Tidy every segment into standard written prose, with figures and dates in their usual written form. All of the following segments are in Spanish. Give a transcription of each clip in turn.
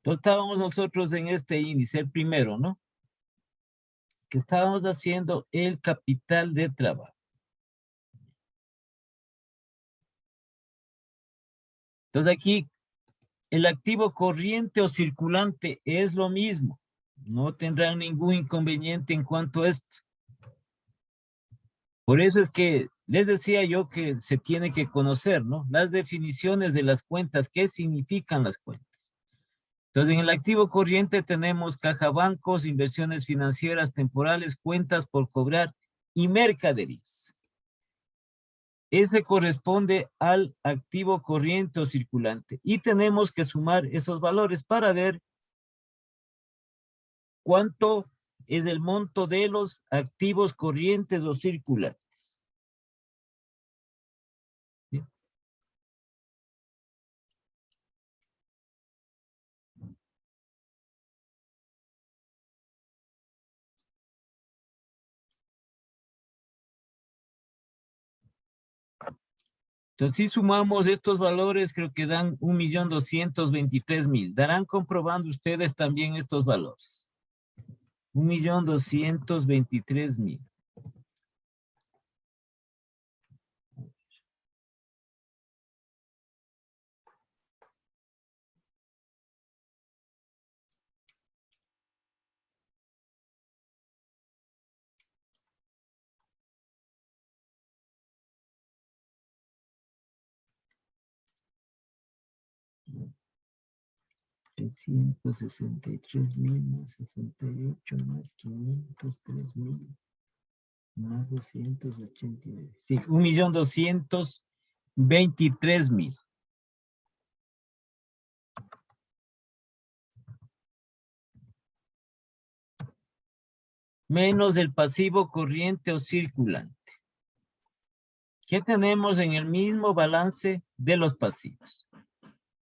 Entonces estábamos nosotros en este índice, el primero, ¿no? Que estábamos haciendo el capital de trabajo. Entonces aquí el activo corriente o circulante es lo mismo. No tendrán ningún inconveniente en cuanto a esto. Por eso es que les decía yo que se tiene que conocer, ¿no? Las definiciones de las cuentas, qué significan las cuentas. Entonces, en el activo corriente tenemos caja bancos, inversiones financieras temporales, cuentas por cobrar y mercaderías. Ese corresponde al activo corriente o circulante. Y tenemos que sumar esos valores para ver cuánto es el monto de los activos corrientes o circulantes. ¿Sí? Entonces, si sumamos estos valores, creo que dan 1.223.000. Darán comprobando ustedes también estos valores. 1.223.000. $363.000 más 68 más 503.000 más 289. Sí, 1.223.000. Menos el pasivo corriente o circulante. ¿Qué tenemos en el mismo balance de los pasivos?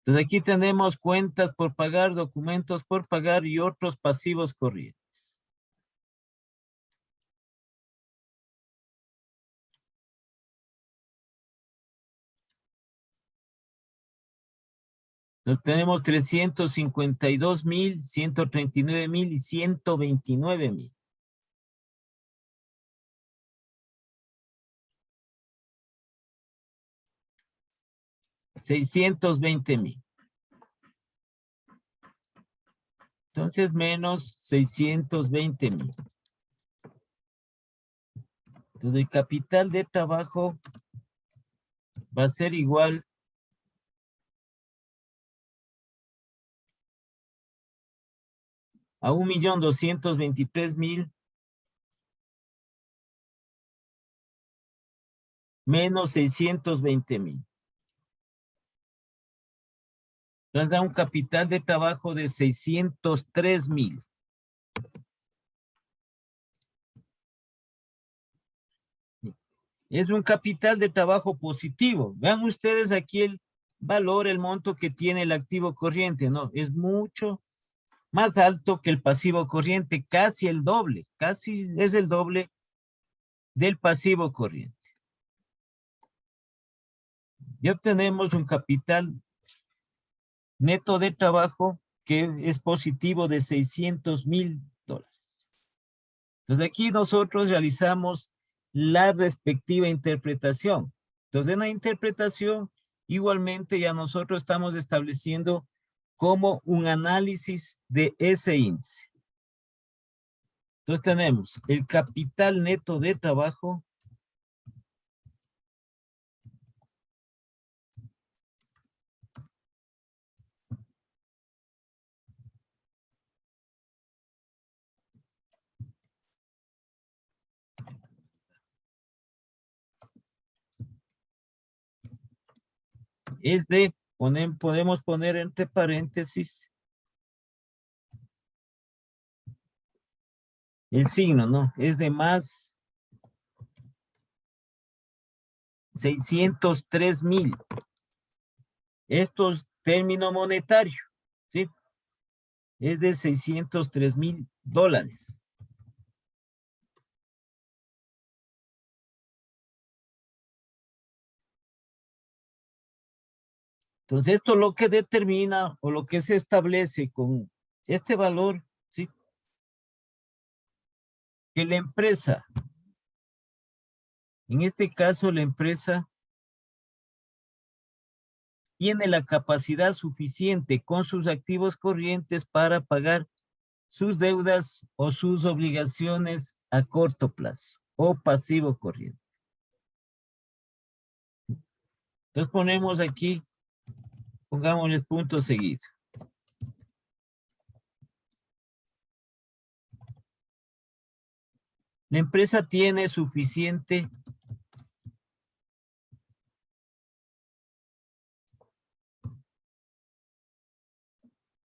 Entonces aquí tenemos cuentas por pagar, documentos por pagar y otros pasivos corrientes. Entonces tenemos 352.000, 139.000 y 129.000. 620.000. Entonces menos 620.000. Entonces el capital de trabajo va a ser igual a 1.223.000 menos 620.000. Entonces da un capital de trabajo de 603.000. Es un capital de trabajo positivo. Vean ustedes aquí el valor, el monto que tiene el activo corriente, ¿no? Es mucho más alto que el pasivo corriente, casi el doble, casi es el doble del pasivo corriente. Y obtenemos un capital neto de trabajo que es positivo de $600.000. Entonces aquí nosotros realizamos la respectiva interpretación. Entonces en la interpretación igualmente ya nosotros estamos estableciendo como un análisis de ese índice. Entonces tenemos el capital neto de trabajo es de, podemos poner entre paréntesis el signo, ¿no? Es de más 603.000. Esto es término monetario, ¿sí? Es de $603.000. Entonces, esto lo que determina o lo que se establece con este valor, ¿sí? Que la empresa, en este caso la empresa tiene la capacidad suficiente con sus activos corrientes para pagar sus deudas o sus obligaciones a corto plazo o pasivo corriente. Entonces ponemos aquí, pongámosles punto seguido. La empresa tiene suficiente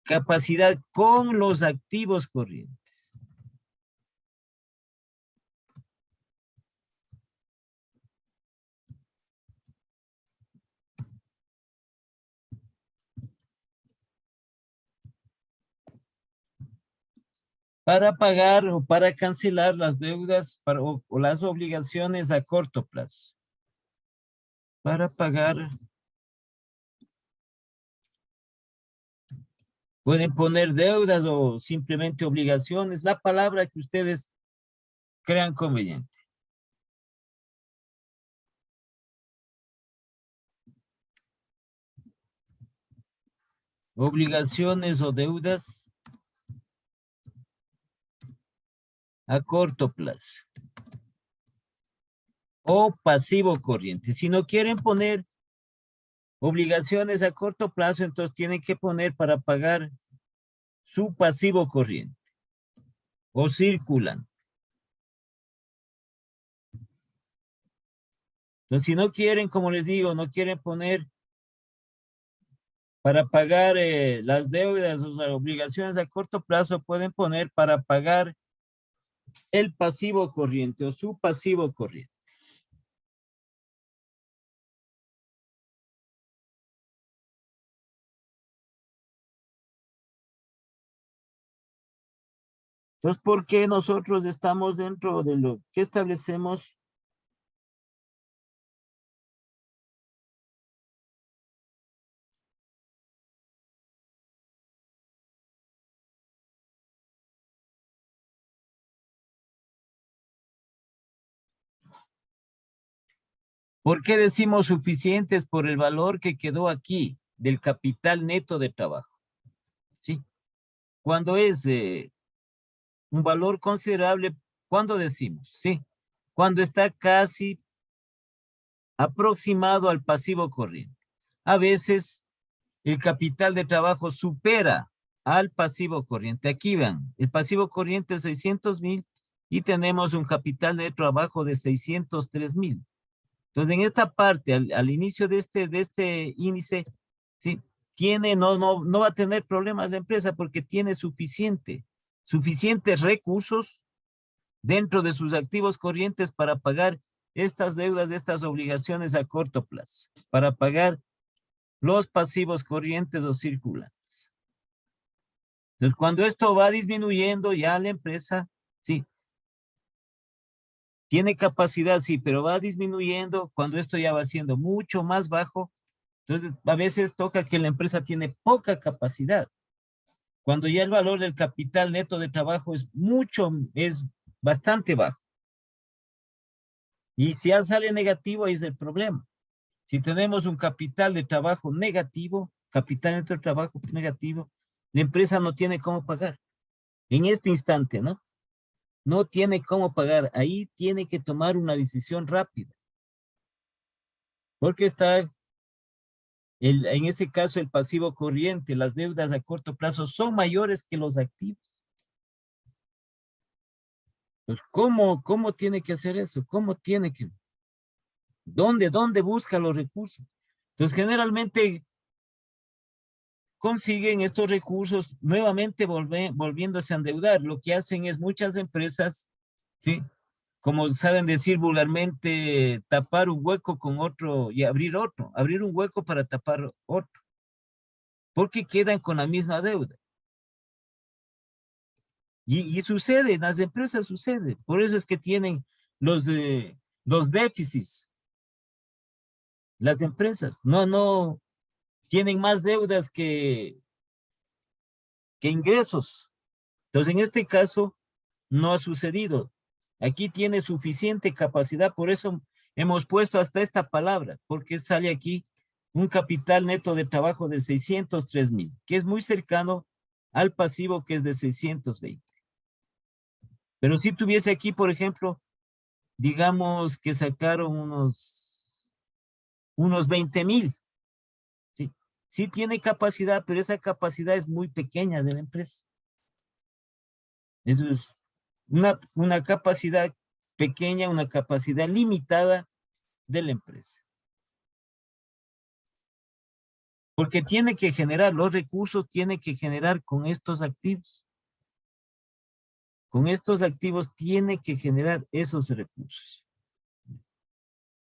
capacidad con los activos corrientes para pagar o para cancelar las deudas o las obligaciones a corto plazo. Para pagar, pueden poner deudas o simplemente obligaciones, la palabra que ustedes crean conveniente. Obligaciones o deudas a corto plazo o pasivo corriente. Si no quieren poner obligaciones a corto plazo, entonces tienen que poner para pagar su pasivo corriente o circulan. Entonces, si no quieren, como les digo, no quieren poner para pagar las deudas o las obligaciones a corto plazo, pueden poner para pagar el pasivo corriente o su pasivo corriente. Entonces, ¿por qué nosotros estamos dentro de lo que establecemos? ¿Por qué decimos suficientes? Por el valor que quedó aquí del capital neto de trabajo. ¿Sí? Cuando es un valor considerable, ¿cuándo decimos? Sí, cuando está casi aproximado al pasivo corriente. A veces el capital de trabajo supera al pasivo corriente. Aquí vean, el pasivo corriente es 600,000 y tenemos un capital de trabajo de 603,000. Entonces, en esta parte, al inicio de este índice, ¿sí? No va a tener problemas la empresa porque tiene suficientes recursos dentro de sus activos corrientes para pagar estas deudas, estas obligaciones a corto plazo, para pagar los pasivos corrientes o circulantes. Entonces, cuando esto va disminuyendo, ya la empresa, sí, tiene capacidad, sí, pero va disminuyendo cuando esto ya va siendo mucho más bajo. Entonces, a veces toca que la empresa tiene poca capacidad. Cuando ya el valor del capital neto de trabajo es bastante bajo. Y si ya sale negativo, ahí es el problema. Si tenemos un capital de trabajo negativo, capital neto de trabajo negativo, la empresa no tiene cómo pagar. En este instante, ¿no? No tiene cómo pagar. Ahí tiene que tomar una decisión rápida. Porque está, en ese caso, el pasivo corriente, las deudas a corto plazo son mayores que los activos. Pues, ¿cómo tiene que hacer eso? ¿Cómo tiene que? ¿Dónde busca los recursos? Entonces, generalmente consiguen estos recursos nuevamente volviéndose a endeudar. Lo que hacen es muchas empresas, ¿sí? Como saben decir vulgarmente, tapar un hueco con otro y abrir otro, abrir un hueco para tapar otro, porque quedan con la misma deuda. Y sucede, en las empresas sucede, por eso es que tienen los déficits, las empresas, no tienen más deudas que ingresos. Entonces, en este caso, no ha sucedido. Aquí tiene suficiente capacidad, por eso hemos puesto hasta esta palabra, porque sale aquí un capital neto de trabajo de 603,000, que es muy cercano al pasivo que es de 620. Pero si tuviese aquí, por ejemplo, digamos que sacaron unos 20,000, ¿sí? Sí tiene capacidad, pero esa capacidad es muy pequeña de la empresa. Es una capacidad pequeña, una capacidad limitada de la empresa. Porque tiene que generar los recursos, tiene que generar con estos activos. Con estos activos tiene que generar esos recursos.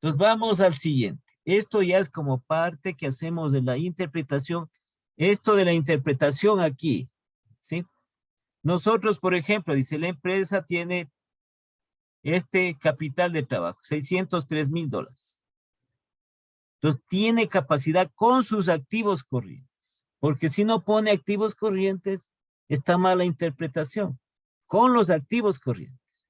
Entonces vamos al siguiente. Esto ya es como parte que hacemos de la interpretación. Esto de la interpretación aquí, ¿sí? Nosotros, por ejemplo, dice la empresa tiene este capital de trabajo, 603,000 dólares. Entonces, tiene capacidad con sus activos corrientes. Porque si no pone activos corrientes, está mala interpretación. Con los activos corrientes.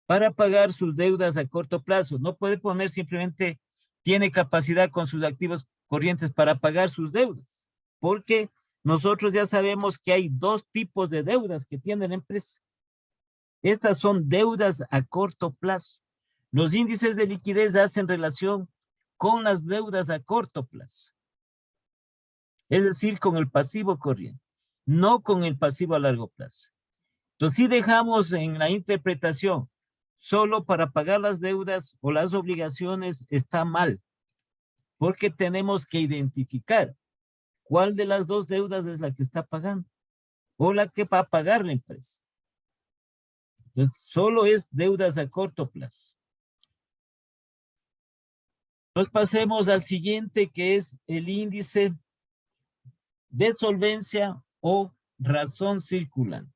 Para pagar sus deudas a corto plazo. No puede poner simplemente tiene capacidad con sus activos corrientes para pagar sus deudas. Porque nosotros ya sabemos que hay dos tipos de deudas que tiene la empresa. Estas son deudas a corto plazo. Los índices de liquidez hacen relación con las deudas a corto plazo. Es decir, con el pasivo corriente, no con el pasivo a largo plazo. Entonces, si dejamos en la interpretación solo para pagar las deudas o las obligaciones, está mal, porque tenemos que identificar cuál de las dos deudas es la que está pagando o la que va a pagar la empresa. Entonces, solo es deudas a corto plazo. Entonces, pasemos al siguiente, que es el índice de solvencia o razón circulante.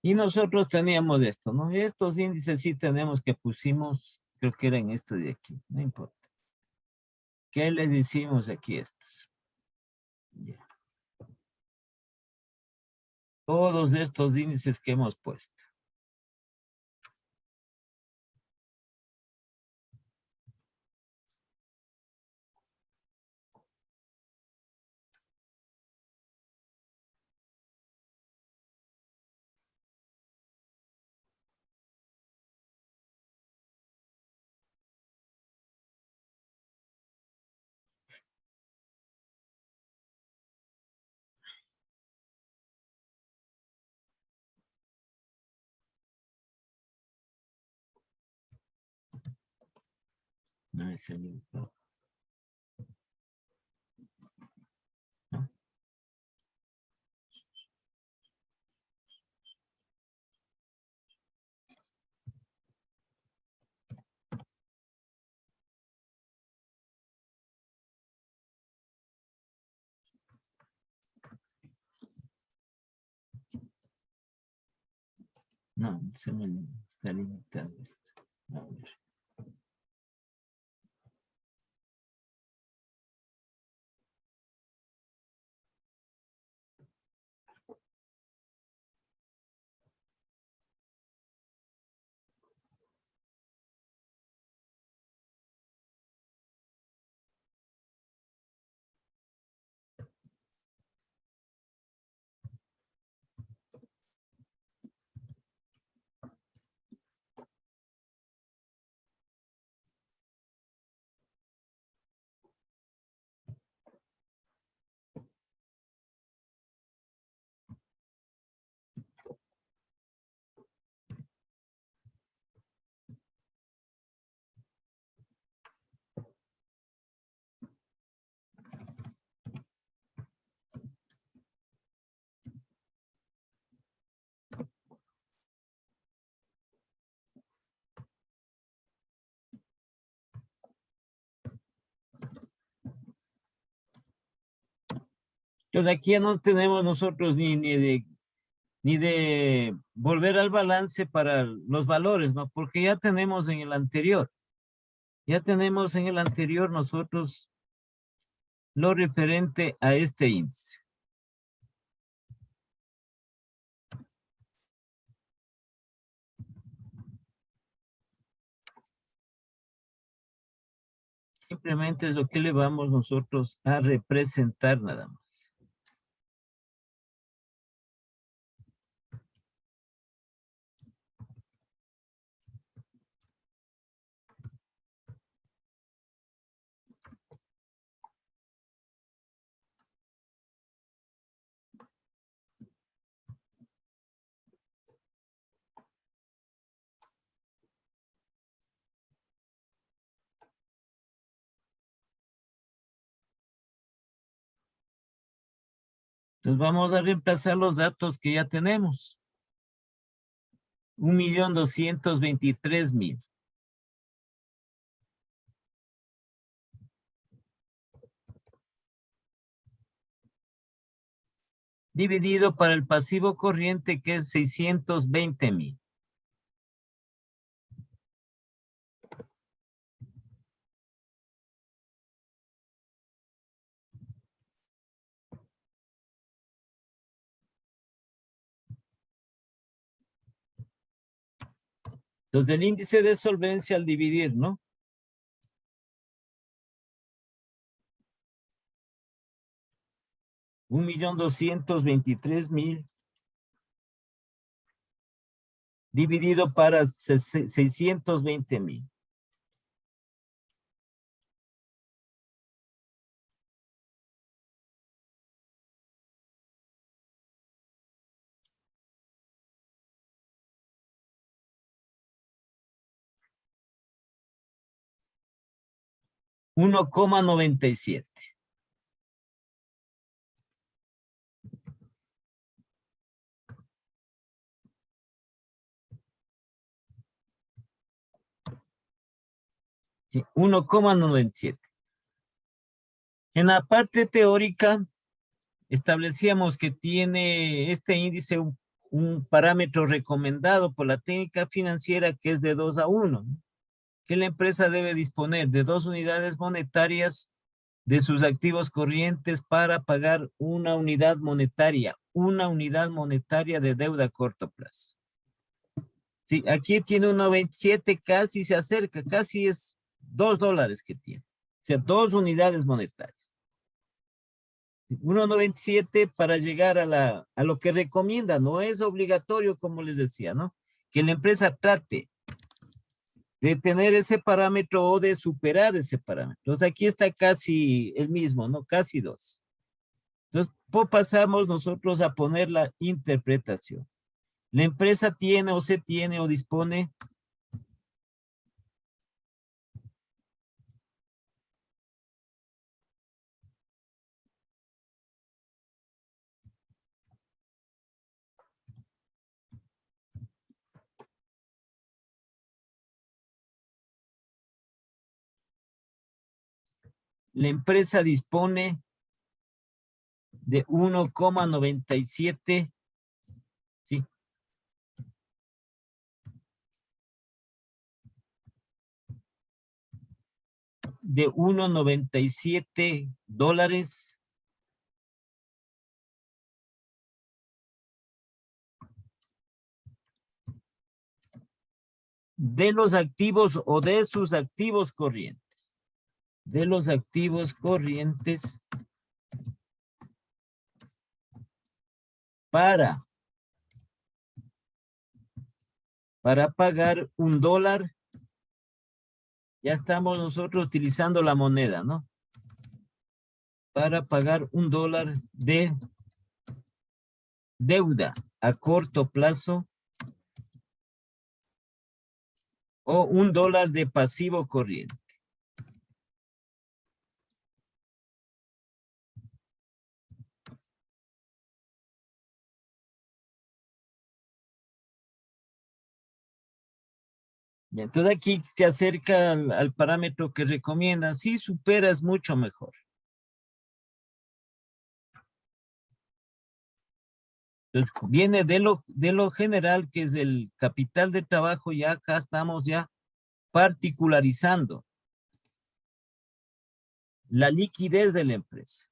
Y nosotros teníamos esto, ¿no? Estos índices sí tenemos que pusimos, creo que eran estos de aquí, no importa. ¿Qué les hicimos aquí estos? Ya. Todos estos índices que hemos puesto. No es el mismo, ¿no? No, se me está limitando esto. A ver. Entonces aquí ya no tenemos nosotros ni de volver al balance para los valores, ¿no? Porque ya tenemos en el anterior. Ya tenemos en el anterior nosotros lo referente a este índice. Simplemente es lo que le vamos nosotros a representar nada más. Entonces vamos a reemplazar los datos que ya tenemos. 1.223.000. Dividido para el pasivo corriente que es 620.000. Entonces el índice de solvencia al dividir, ¿no? $1.223.000 dividido para 620.000. $1,97. Sí, 1,97. En la parte teórica, establecíamos que tiene este índice un parámetro recomendado por la técnica financiera que es de 2:1, ¿no? Que la empresa debe disponer de 2 unidades monetarias de sus activos corrientes para pagar una unidad monetaria de deuda a corto plazo. Sí, aquí tiene 1,27, casi se acerca, casi es $2 que tiene. O sea, 2 unidades monetarias. 1,97 para llegar a lo que recomienda, no es obligatorio, como les decía, ¿no? Que la empresa trate de tener ese parámetro o de superar ese parámetro. Entonces aquí está casi el mismo, ¿no? Casi 2. Entonces pasamos nosotros a poner la interpretación. La empresa tiene o se tiene o dispone la empresa dispone de 1,97, ¿sí? De $1,97 de los activos o de sus activos corrientes. De los activos corrientes para pagar $1. Ya estamos nosotros utilizando la moneda, ¿no? Para pagar $1 de deuda a corto plazo o $1 de pasivo corriente. Y entonces aquí se acerca al parámetro que recomiendan. Si superas, mucho mejor. Entonces, viene de lo general, que es el capital de trabajo, y acá estamos ya particularizando la liquidez de la empresa.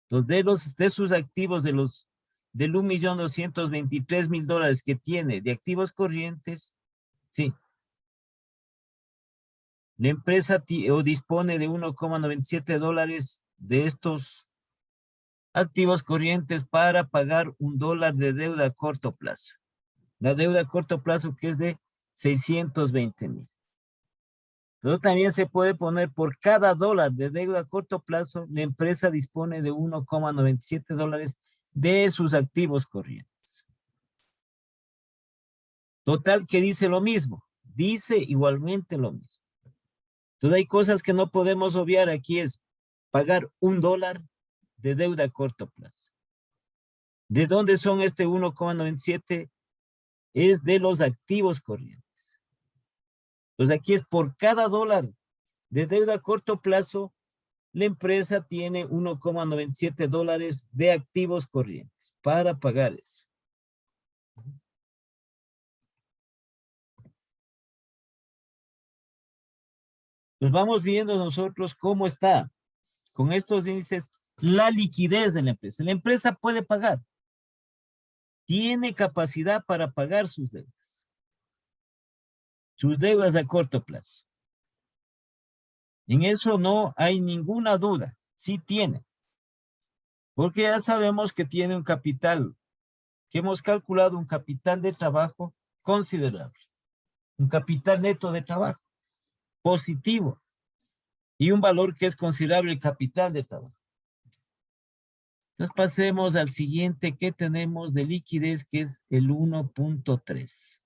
Entonces, de sus activos, del 1.223.000 dólares que tiene de activos corrientes, sí, la empresa o dispone de 1,97 dólares de estos activos corrientes para pagar $1 de deuda a corto plazo. La deuda a corto plazo, que es de 620.000. Pero también se puede poner por cada $1 de deuda a corto plazo, la empresa dispone de 1,97 dólares de sus activos corrientes. Total, que dice lo mismo, dice igualmente lo mismo. Entonces hay cosas que no podemos obviar aquí, es pagar $1 de deuda a corto plazo. ¿De dónde son este 1,97? Es de los activos corrientes. Entonces aquí es por cada $1 de deuda a corto plazo, la empresa tiene 1,97 dólares de activos corrientes para pagar eso. Pues vamos viendo nosotros cómo está con estos índices la liquidez de la empresa. La empresa puede pagar, tiene capacidad para pagar sus deudas a corto plazo. En eso no hay ninguna duda, sí tiene, porque ya sabemos que tiene un capital, que hemos calculado un capital de trabajo considerable, un capital neto de trabajo positivo y un valor que es considerable, el capital de trabajo. Entonces pasemos al siguiente que tenemos de liquidez, que es el 1.3.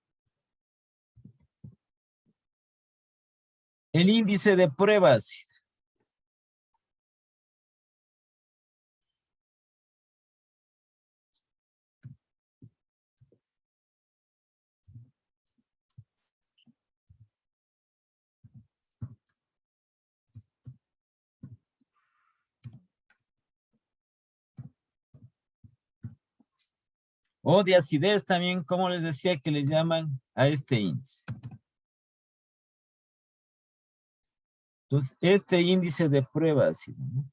El índice de pruebas. O de acidez también, como les decía, que les llaman a este índice. Entonces, este índice de prueba ácido, ¿no?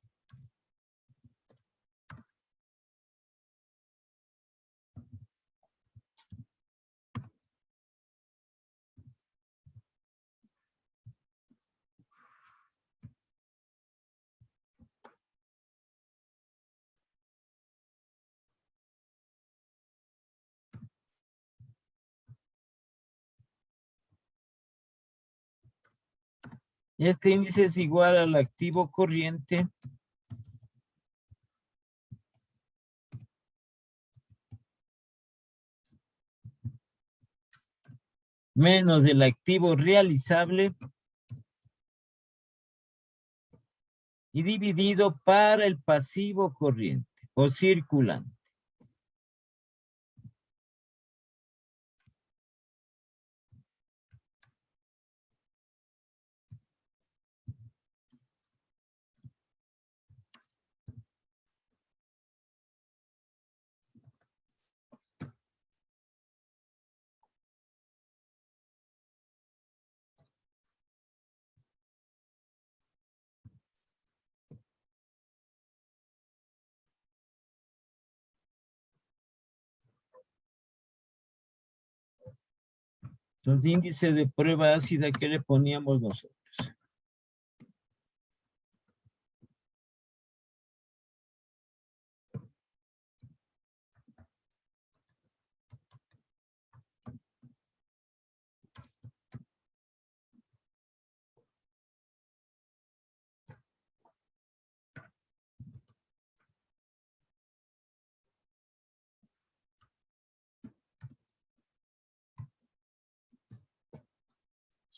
Este índice es igual al activo corriente menos el activo realizable y dividido para el pasivo corriente o circulante. Entonces, índice de prueba ácida, ¿qué le poníamos nosotros?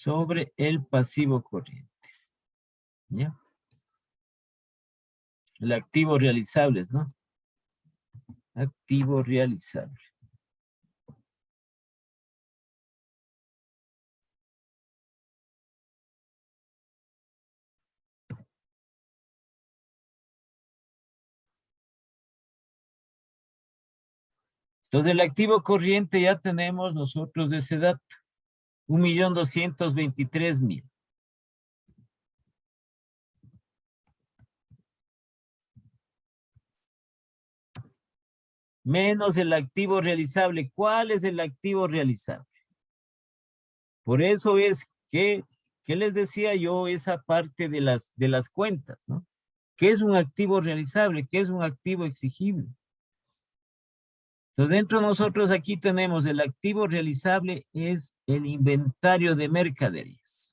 Sobre el pasivo corriente. ¿Ya? El activo realizables, ¿no? Activo realizable. Entonces, el activo corriente ya tenemos nosotros de ese dato. 1.223.000. Menos el activo realizable. ¿Cuál es el activo realizable? Por eso es que les decía yo esa parte de las cuentas, ¿no? ¿Qué es un activo realizable? ¿Qué es un activo exigible? Entonces, dentro de nosotros aquí tenemos el activo realizable es el inventario de mercaderías.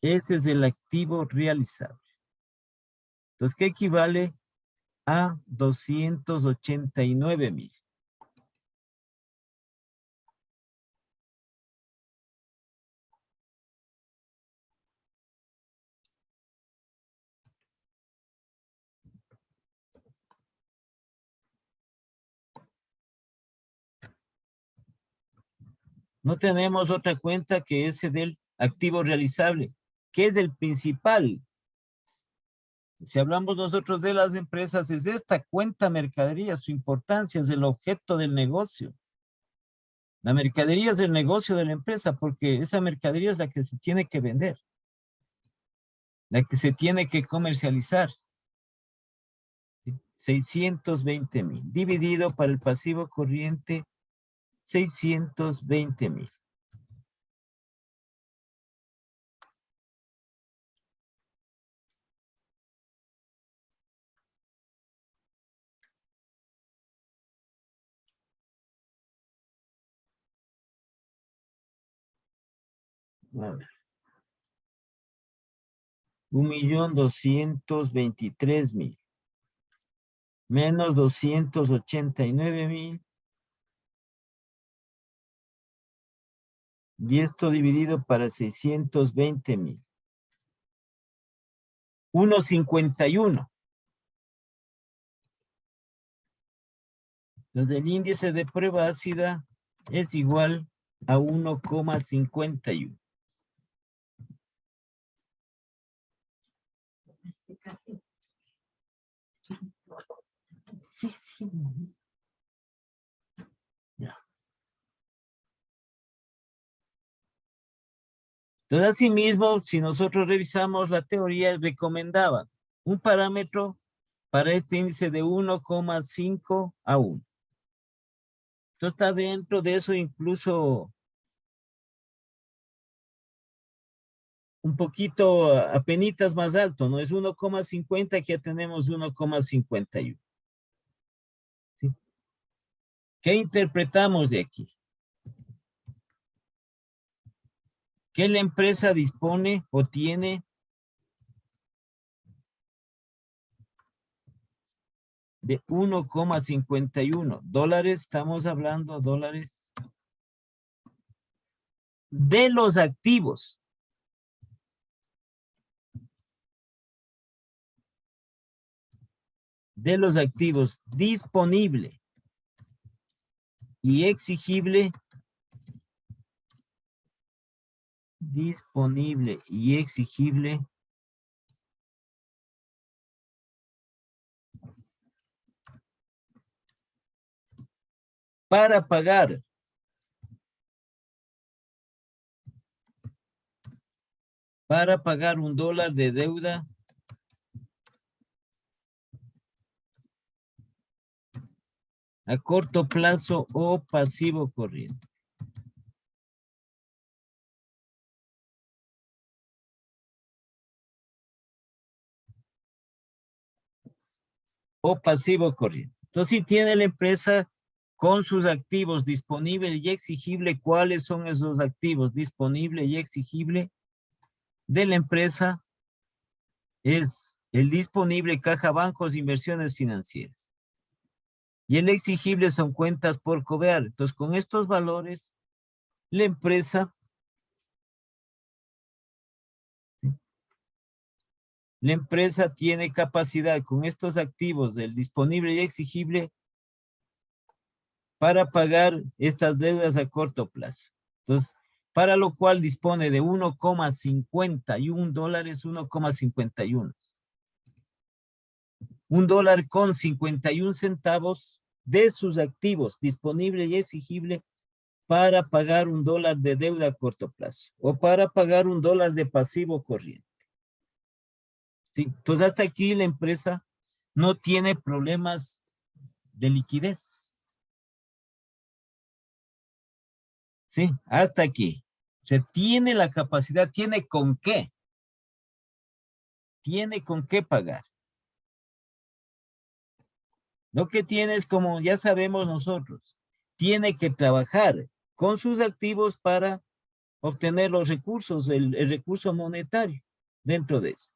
Ese es el activo realizable. Entonces, ¿qué equivale a 289.000? No tenemos otra cuenta que ese del activo realizable, que es el principal. Si hablamos nosotros de las empresas, es esta cuenta mercadería, su importancia es el objeto del negocio. La mercadería es el negocio de la empresa porque esa mercadería es la que se tiene que vender, la que se tiene que comercializar. 620.000, dividido para el pasivo corriente, 620.000. A ver. 1.223.000 menos 289.000 y esto dividido para 620.000. 1.51. Entonces el índice de prueba ácida es igual a 1,51. Sí, sí. Ya. Entonces, asimismo, si nosotros revisamos la teoría, recomendaba un parámetro para este índice de 1,5 a 1. Entonces, está dentro de eso incluso un poquito apenitas más alto, ¿no? Es 1,50, que ya tenemos 1,51. ¿Sí? ¿Qué interpretamos de aquí? Que la empresa dispone o tiene de 1,51 dólares, estamos hablando dólares de los activos. De los activos disponible y exigible. Disponible y exigible para pagar $1 de deuda a corto plazo o pasivo corriente. O pasivo corriente. Entonces, si tiene la empresa con sus activos disponible y exigible, ¿cuáles son esos activos disponible y exigible de la empresa? Es el disponible caja, bancos, inversiones financieras. Y el exigible son cuentas por cobrar. Entonces, con estos valores, la empresa tiene capacidad con estos activos del disponible y exigible para pagar estas deudas a corto plazo. Entonces, para lo cual dispone de 1,51 dólares, 1,51. $1.51 de sus activos disponible y exigible para pagar $1 de deuda a corto plazo o para pagar $1 de pasivo corriente. ¿Sí? Entonces, hasta aquí la empresa no tiene problemas de liquidez. ¿Sí? Hasta aquí. Se tiene la capacidad, tiene con qué. Tiene con qué pagar. Lo que tiene es, como ya sabemos nosotros, tiene que trabajar con sus activos para obtener los recursos, el recurso monetario dentro de eso.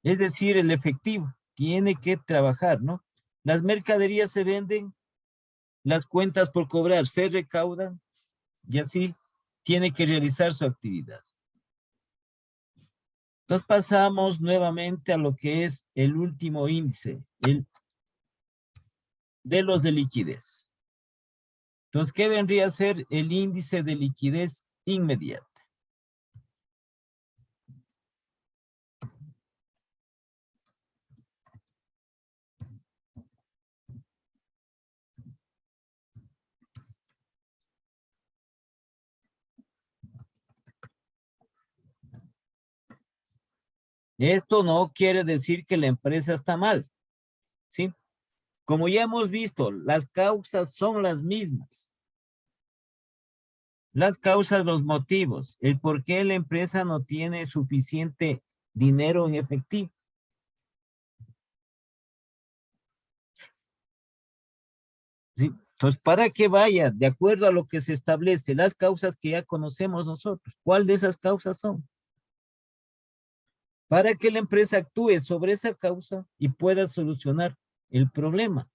Es decir, el efectivo tiene que trabajar, ¿no? Las mercaderías se venden, las cuentas por cobrar se recaudan y así tiene que realizar su actividad. Entonces pasamos nuevamente a lo que es el último índice, el de los de liquidez. Entonces, ¿qué vendría a ser el índice de liquidez inmediata? Esto no quiere decir que la empresa está mal, ¿sí? Como ya hemos visto, las causas son las mismas. Las causas, los motivos, el por qué la empresa no tiene suficiente dinero en efectivo. ¿Sí? Entonces, para que vaya de acuerdo a lo que se establece, las causas que ya conocemos nosotros, ¿cuál de esas causas son? Para que la empresa actúe sobre esa causa y pueda solucionar el problema.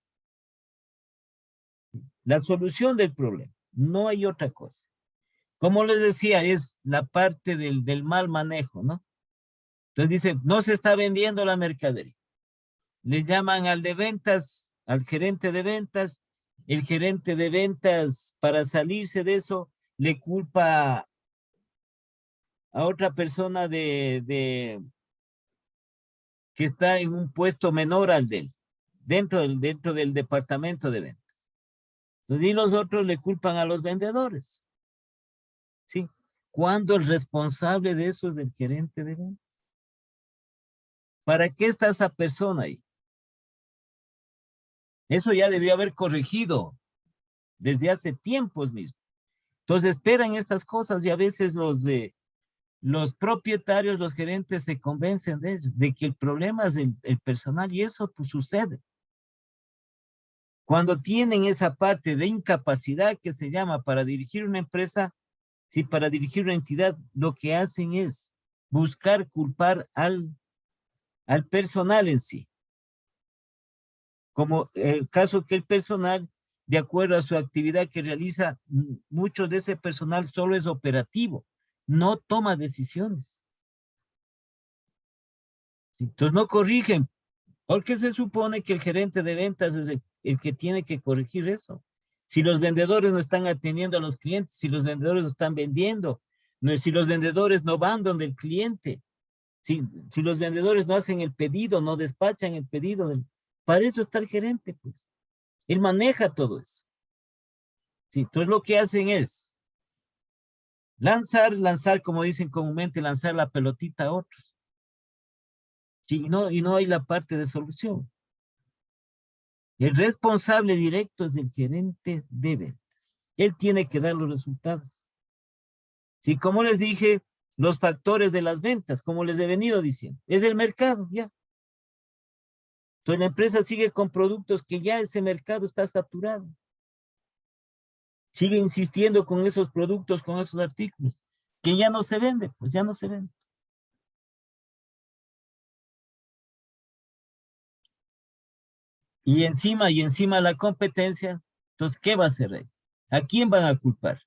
La solución del problema, no hay otra cosa. Como les decía, es la parte del mal manejo, ¿no? Entonces dice, no se está vendiendo la mercadería. Le llaman al de ventas, al gerente de ventas. El gerente de ventas, para salirse de eso, le culpa a otra persona que está en un puesto menor al de él, dentro del departamento de ventas. Y los otros le culpan a los vendedores. ¿Sí? Cuando el responsable de eso es el gerente de ventas. ¿Para qué está esa persona ahí? Eso ya debió haber corregido desde hace tiempos mismo. Entonces esperan estas cosas y a veces los propietarios, los gerentes se convencen de ello, de que el problema es el personal y eso pues sucede. Cuando tienen esa parte de incapacidad que se llama para dirigir una empresa, sí, para dirigir una entidad, lo que hacen es buscar culpar al personal en sí. Como el caso que el personal, de acuerdo a su actividad que realiza, mucho de ese personal solo es operativo, no toma decisiones. ¿Sí? Entonces no corrigen, porque se supone que el gerente de ventas es el que tiene que corregir eso. Si los vendedores no están atendiendo a los clientes, si los vendedores no están vendiendo, si los vendedores no van donde el cliente, si los vendedores no hacen el pedido, no despachan el pedido, para eso está el gerente, pues. Él maneja todo eso. Sí, entonces lo que hacen es lanzar, como dicen comúnmente, lanzar la pelotita a otros. Sí, y no hay la parte de solución. El responsable directo es el gerente de ventas. Él tiene que dar los resultados. Sí, como les dije, los factores de las ventas, como les he venido diciendo, es el mercado, ya. Entonces la empresa sigue con productos que ya ese mercado está saturado. Sigue insistiendo con esos productos, con esos artículos, que ya no se vende, pues ya no se vende. Y encima la competencia, entonces, ¿qué va a hacer ahí? ¿A quién van a culpar?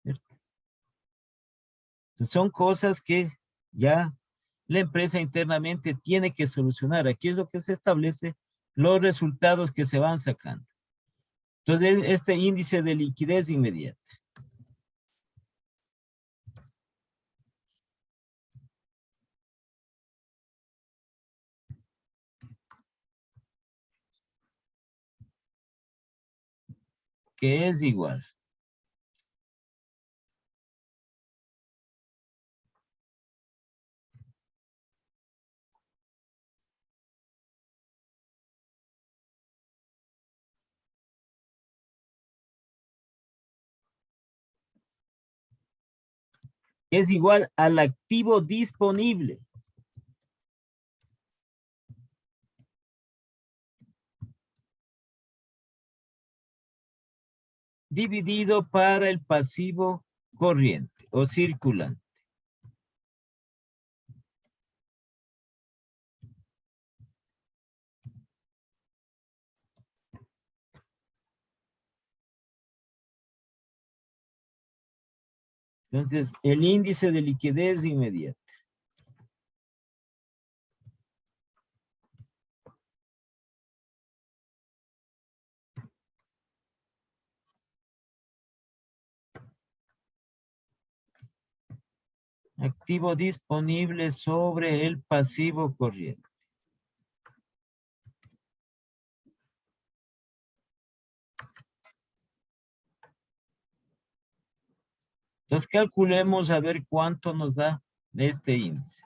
¿Cierto? Entonces, son cosas que ya la empresa internamente tiene que solucionar. Aquí es lo que se establece, los resultados que se van sacando. Entonces, este índice de liquidez inmediata. que es igual. Es igual al activo disponible. Dividido para el pasivo corriente o circulante. Entonces, el índice de liquidez inmediata. Activo disponible sobre el pasivo corriente. Entonces calculemos a ver cuánto nos da este índice.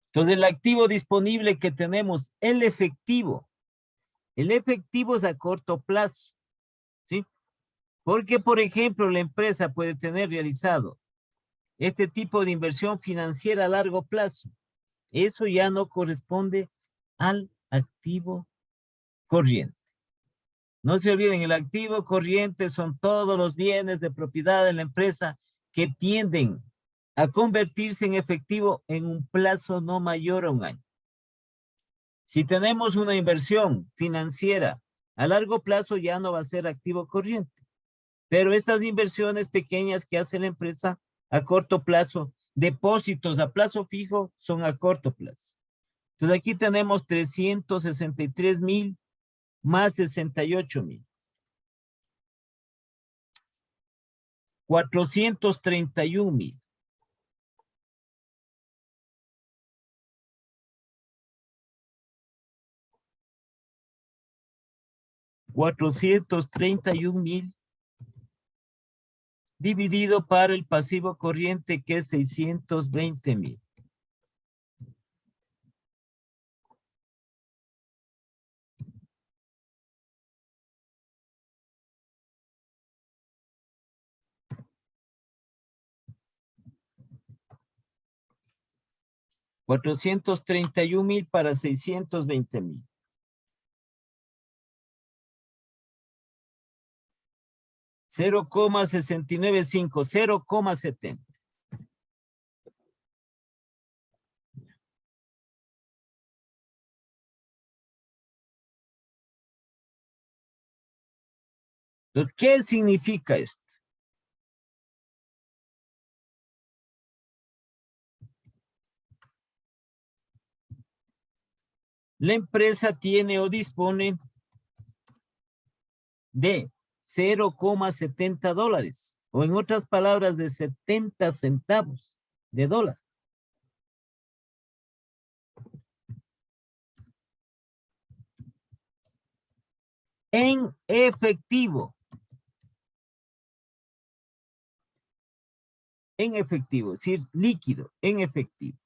Entonces el activo disponible que tenemos, el efectivo es a corto plazo, ¿sí? Porque, por ejemplo, la empresa puede tener realizado este tipo de inversión financiera a largo plazo. Eso ya no corresponde al activo corriente. No se olviden, el activo corriente son todos los bienes de propiedad de la empresa que tienden a convertirse en efectivo en un plazo no mayor a un año. Si tenemos una inversión financiera a largo plazo, ya no va a ser activo corriente. Pero estas inversiones pequeñas que hace la empresa a corto plazo, depósitos a plazo fijo, son a corto plazo. Entonces aquí tenemos 363,000 más 68,000. 431,000. $431,000 dividido para el pasivo corriente, que es 620,000. $431,000 para 620,000. 0,695, 0,70. Entonces, ¿qué significa esto? La empresa tiene o dispone de $0,70, o en otras palabras, de 70 centavos de dólar. En efectivo. En efectivo, es decir, líquido, en efectivo.